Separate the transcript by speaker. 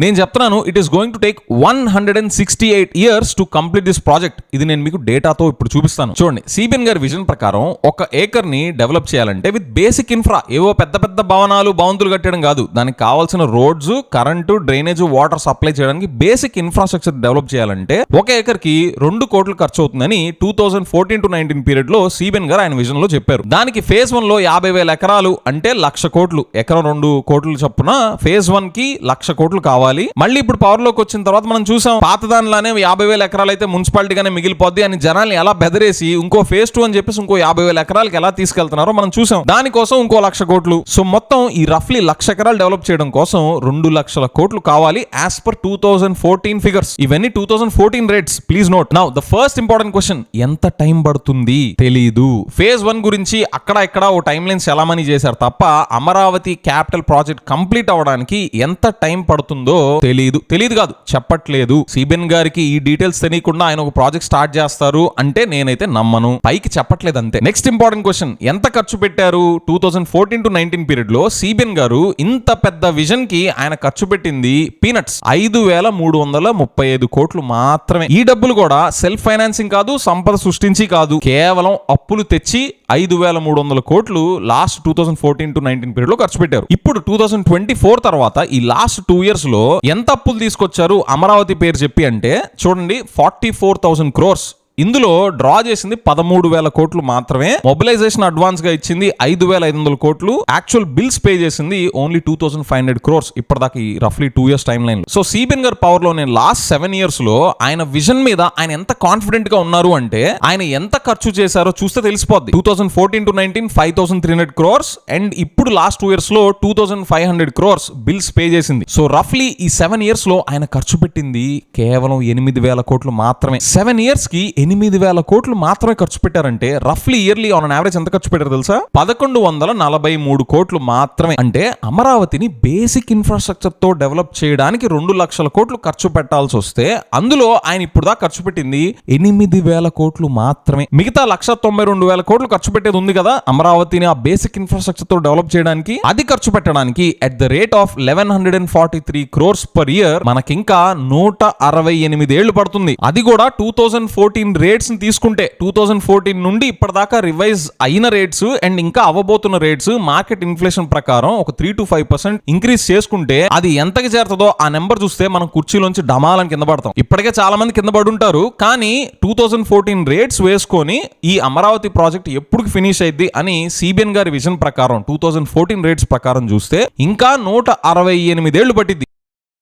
Speaker 1: నేను చెప్తున్నాను, it is going to take 168 years to complete this project. ఇది నేను మీకు డేటాతో ఇప్పుడు చూపిస్తాను. చూడండి, సిబిఎన్ గారి విజన్ ప్రకారం 1 acre ని డెవలప్ చేయాలంటే విత్ బేసిక్ ఇన్ఫ్రా, ఏవో పెద్ద పెద్ద భవనాలు భవంతులు కట్టడం కాదు, దానికి కావాల్సిన roads, current, drainage, water supply చేయడానికి బేసిక్ ఇన్ఫ్రాస్ట్రక్చర్ డెవలప్ చేయాలంటే 1 acre కి 2 కోట్లు ఖర్చు అవుతుందని 2014-19 పీరియడ్ లో సిబిఎన్ గారు ఆయన విజన్ లో చెప్పారు. దానికి ఫేజ్ 1 లో 50,000 ఎకరాలు అంటే 1,00,000 కోట్లు, ఎకరం 2 కోట్లు చొప్పున ఫేజ్ 1 కి 1,00,000 కోట్లు కావాలి. మళ్ళీ ఇప్పుడు పవర్ లోకి వచ్చిన తర్వాత మనం చూసాం, పాత దానిలానే 50,000 ఎకరాలు అయితే మున్సిపాలిటీగానే మిగిలిపోద్ది అని జనాల్ని ఎలా బెదిరేసి ఇంకో ఫేజ్ 2 అని చెప్పేసి ఇంకో 50,000 ఎకరాలకి ఎలా తీసుకెళ్తున్నారో మనం చూసాం. దానికోసం ఇంకో 1,00,000 కోట్లు. సో మొత్తం ఈ రఫ్లీ 1,00,000 ఎకరాలు డెవలప్ చేయడం కోసం 2,00,000 కోట్లు కావాలి యాజ్ పర్ 2014 ఫిగర్స్. ఇవన్నీ 2014 rates, please note. Now the first important question, ఎంత టైం పడుతుంది తెలీదు. ఫేజ్ 1 గురించి అక్కడ ఇక్కడ ఓ టైం లైన్స్ ఎలామని చేశారు తప్ప అమరావతి క్యాపిటల్ ప్రాజెక్ట్ కంప్లీట్ అవ్వడానికి ఎంత టైం పడుతుందో తెలియదు కాదు, చెప్పట్లేదు. సిబిఎన్ గారికి ఈ డీటెయిల్స్ తెలియకుండా ఆయన ఒక ప్రాజెక్ట్ స్టార్ట్ చేస్తారు అంటే నేనైతే నమ్మను. పైకి చెప్పట్లేదు అంతే. నెక్స్ట్ ఇంపార్టెంట్ క్వశ్చన్, ఎంత ఖర్చు పెట్టారు 2014-19 పీరియడ్ లో? సిబిఎన్ గారు ఇంత పెద్ద విజన్ కి ఆయన ఖర్చు పెట్టింది పీనట్స్, 5,335 కోట్లు మాత్రమే. ఈ డబ్బులు కూడా సెల్ఫ్ ఫైనాన్సింగ్ కాదు, సంపద సృష్టించి కాదు, కేవలం అప్పులు తెచ్చి 5,300 కోట్లు లాస్ట్ 2014-19 పీరియడ్ లో ఖర్చు పెట్టారు. ఇప్పుడు 2024 తర్వాత ఈ లాస్ట్ 2 years లో ఎంత అప్పులు తీసుకొచ్చారు అమరావతి పేరు చెప్పి అంటే చూడండి, 44,000 crores. ఇందులో డ్రా చేసింది 13,000 కోట్లు మాత్రమే. మొబిలైజేషన్ అడ్వాన్స్ గా ఇచ్చింది 5,500 కోట్లు. యాక్చువల్ బిల్స్ పే చేసింది ఓన్లీ 2,500 crores ఇప్పటిదాకా ఈ రఫ్లీ 2 years time line. So CBN గారి పవర్ లో నేను లాస్ట్ 7 years లో ఆయన విజన్ మీద ఆయన ఎంత కాన్ఫిడెంట్ గా ఉన్నారు అంటే ఆయన ఎంత ఖర్చు చేశారో చూస్తే తెలిసిపోద్ది. 2014-19 5,300 crores అండ్ ఇప్పుడు లాస్ట్ 2 years లో 2,500 crores బిల్స్ పే చేసింది. సో రఫ్లీ ఈ 7 years లో ఆయన ఖర్చు పెట్టింది కేవలం 8,000 కోట్లు మాత్రమే. 7 years కి 8,000 కోట్లు మాత్రమే ఖర్చు పెట్టారంటే రఫ్లీ ఇయర్లీ ఆన్ యావరేజ్ ఎంత ఖర్చు పెట్టారు తెలుసా? 1,143 కోట్లు మాత్రమే. అంటే అమరావతిని బేసిక్ ఇన్ఫ్రాస్ట్రక్చర్ తో డెవలప్ చేయడానికి 2,00,000 కోట్లు ఖర్చు పెట్టాల్సి వస్తే అందులో ఆయన ఇప్పుడు దాకా ఖర్చు పెట్టింది 8,000 కోట్లు మాత్రమే. మిగతా 1,92,000 కోట్లు ఖర్చు పెట్టేది ఉంది కదా అమరావతిని ఆ బేసిక్ ఇన్ఫ్రాస్ట్రక్చర్ తో డెవలప్ చేయడానికి. అది ఖర్చు పెట్టడానికి at the rate of 1,143 crores per year మనకింకా 168 ఏళ్లు పడుతుంది. అది కూడా 2014 రేట్స్ తీసుకుంటే 2014 నుండి ఇప్పటిదాకా రివైజ్ అయిన రేట్స్ అండ్ ఇంకా అవ్వబోతున్న రేట్స్ మార్కెట్ ఇన్ఫ్లేషన్ ప్రకారం ఒక 3 to 5% ఇంక్రీజ్ చేసుకుంటే అది ఎంతకి చేరుతుందో ఆ నెంబర్ చూస్తే మనం కుర్చీలోంచి డమాలని కింద పడతాం. ఇప్పటికే చాలా మంది కింద పడుంటారు. కానీ 2014 రేట్స్ వేసుకొని ఈ అమరావతి ప్రాజెక్ట్ ఎప్పుడు ఫినిష్ అయింది అని సిబిఎన్ గారి విజన్ ప్రకారం 2014 రేట్స్ ప్రకారం చూస్తే ఇంకా 168 ఏళ్లు పట్టింది.